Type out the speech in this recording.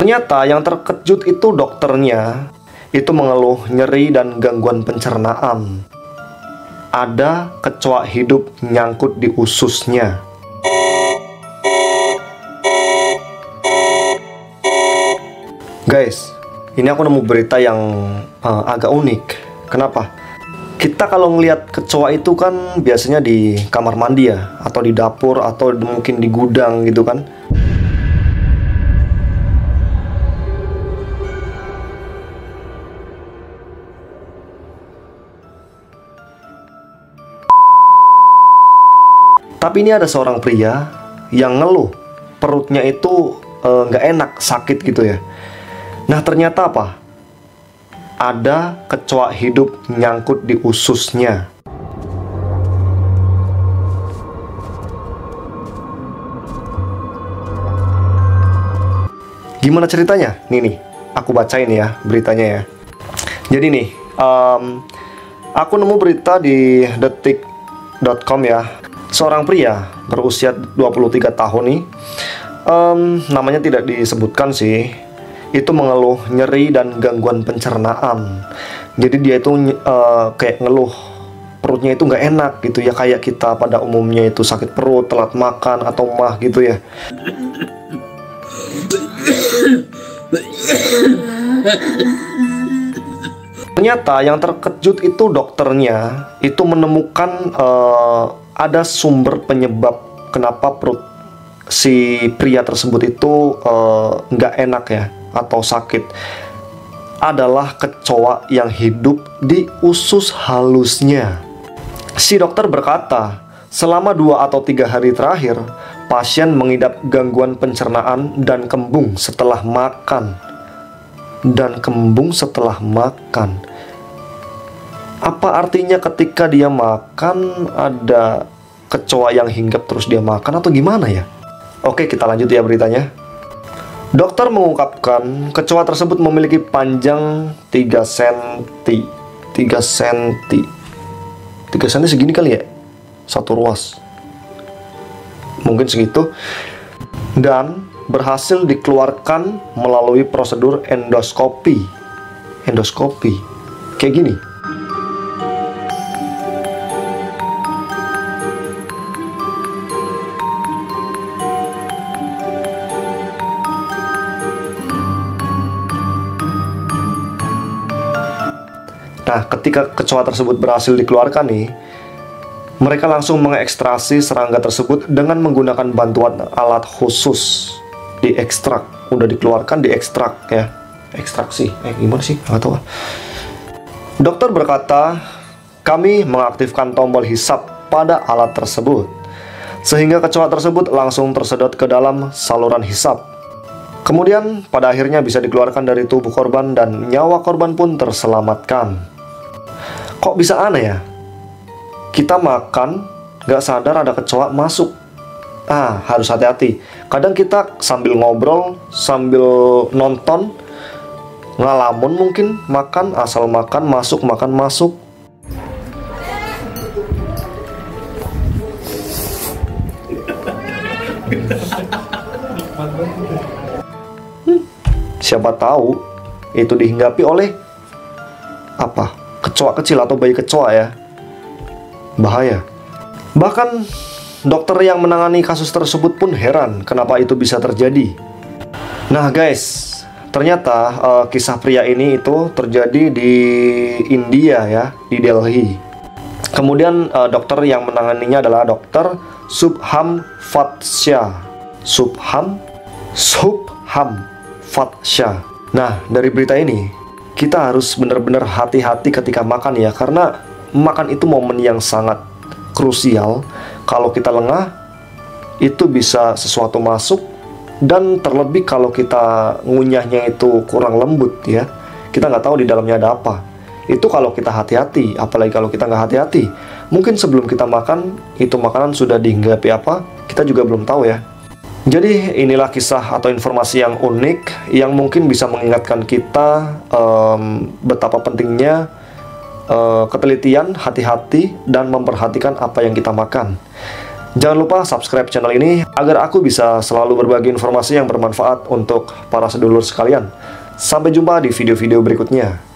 Ternyata yang terkejut itu dokternya itu mengeluh nyeri dan gangguan pencernaan. Ada kecoa hidup nyangkut di ususnya. Guys, ini aku nemu berita yang agak unik. Kenapa? Kita kalau ngelihat kecoa itu kan biasanya di kamar mandi ya, atau di dapur, atau mungkin di gudang gitu kan. Tapi ini ada seorang pria yang ngeluh perutnya itu nggak enak, sakit gitu ya. Nah ternyata apa? Ada kecoa hidup nyangkut di ususnya. Gimana ceritanya? Nih, aku bacain ya beritanya ya. Jadi nih, aku nemu berita di detik.com ya. Seorang pria berusia 23 tahun nih, namanya tidak disebutkan sih, itu mengeluh nyeri dan gangguan pencernaan. Jadi dia itu kayak ngeluh perutnya itu nggak enak gitu ya, kayak kita pada umumnya itu sakit perut, telat makan atau mah gitu ya. Ternyata yang terkejut itu dokternya itu menemukan ada sumber penyebab kenapa perut si pria tersebut itu nggak enak ya atau sakit. Adalah kecoa yang hidup di usus halusnya. Si dokter berkata, selama 2 atau 3 hari terakhir, pasien mengidap gangguan pencernaan dan kembung setelah makan. Apa artinya ketika dia makan ada kecoa yang hinggap terus dia makan atau gimana ya? Oke, kita lanjut ya beritanya. Dokter mengungkapkan kecoa tersebut memiliki panjang 3 cm. 3 cm segini kali ya? Satu ruas. Mungkin segitu. Dan berhasil dikeluarkan melalui prosedur endoskopi. Kayak gini. Nah, ketika kecoa tersebut berhasil dikeluarkan nih, mereka langsung mengekstrasi serangga tersebut dengan menggunakan bantuan alat khusus. Diekstrak, udah dikeluarkan, diekstrak ya. Ekstraksi, gimana sih? Nggak tahu. Dokter berkata, kami mengaktifkan tombol hisap pada alat tersebut, sehingga kecoa tersebut langsung tersedot ke dalam saluran hisap. Kemudian, pada akhirnya bisa dikeluarkan dari tubuh korban dan nyawa korban pun terselamatkan. Kok bisa aneh ya? Kita makan, nggak sadar ada kecoa masuk. Harus hati-hati. Kadang kita sambil ngobrol, sambil nonton, ngalamun mungkin, makan, asal makan, masuk. Siapa tahu itu dihinggapi oleh apa? Kecoa kecil atau bayi kecoa ya. Bahaya. Bahkan dokter yang menangani kasus tersebut pun heran kenapa itu bisa terjadi. Nah guys, ternyata kisah pria ini itu terjadi di India ya, di Delhi. Kemudian dokter yang menanganinya adalah dokter Subham Vatsya. Subham Vatsya. Nah, dari berita ini kita harus benar-benar hati-hati ketika makan ya, karena makan itu momen yang sangat krusial. Kalau kita lengah, itu bisa sesuatu masuk, dan terlebih kalau kita ngunyahnya itu kurang lembut ya, kita nggak tahu di dalamnya ada apa. Itu kalau kita hati-hati, apalagi kalau kita nggak hati-hati, mungkin sebelum kita makan, itu makanan sudah dihinggapi apa, kita juga belum tahu ya. Jadi inilah kisah atau informasi yang unik yang mungkin bisa mengingatkan kita betapa pentingnya ketelitian, hati-hati, dan memperhatikan apa yang kita makan. Jangan lupa subscribe channel ini agar aku bisa selalu berbagi informasi yang bermanfaat untuk para sedulur sekalian. Sampai jumpa di video-video berikutnya.